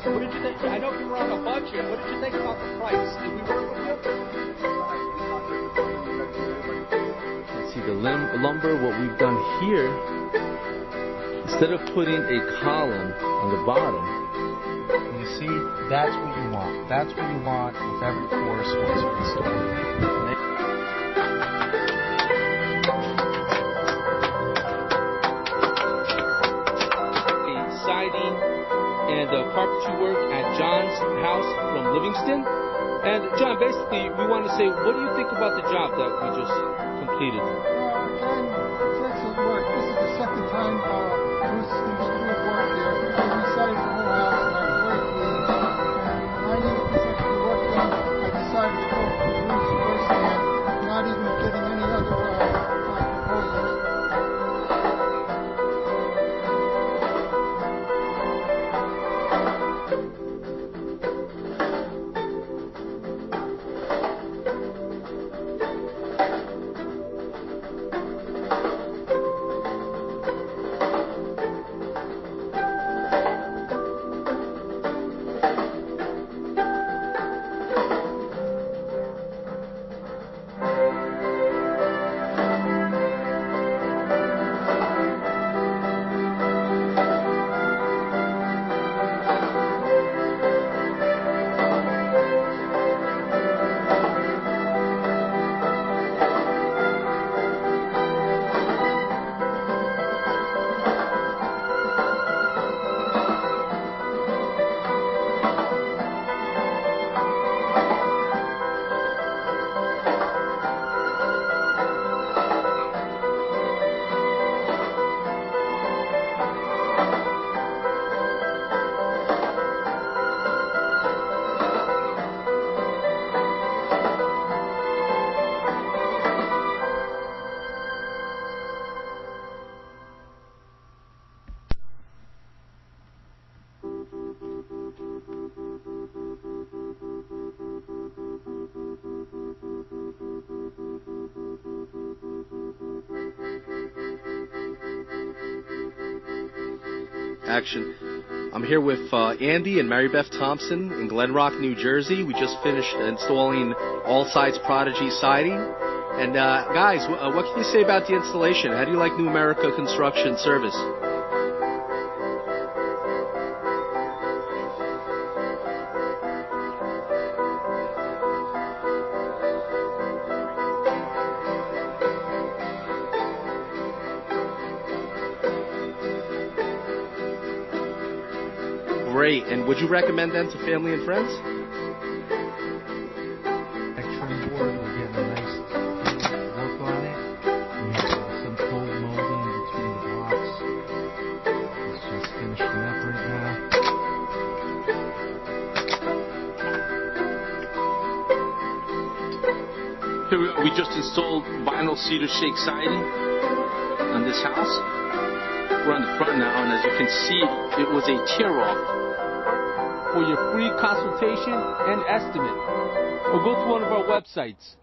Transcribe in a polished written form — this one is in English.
What did you think? I know you were on a budget. What did you think about the price? Did we work with you? Let's see the lumber. What we've done here, instead of putting a column on the bottom, you see, that's what you want. That's what you want with every course once you install it. Siding and carpentry work at John's house from Livingston. And John, basically, we want to say, what do you think about the job that we just completed? Again, it's excellent work. This is the second time Bruce is going to do work here. We decided the whole house, and I'm very pleased. And when I needed this extra work done, I decided to go for Bruce firsthand, not even getting any other proposals. Action. I'm here with Andy and Mary Beth Thompson in Glen Rock, New Jersey. We just finished installing All Sides Prodigy siding. And guys, what can you say about the installation? How do you like New America Construction Service? Great. And would you recommend them to family and friends? Trim board, we're getting a nice work on it. We have some cold molding between the blocks. It's just finishing up right now. Here we just installed vinyl cedar shake siding on this house. We're on the front now, and as you can see, it was a tear-off. For your free consultation and estimate, or go to one of our websites,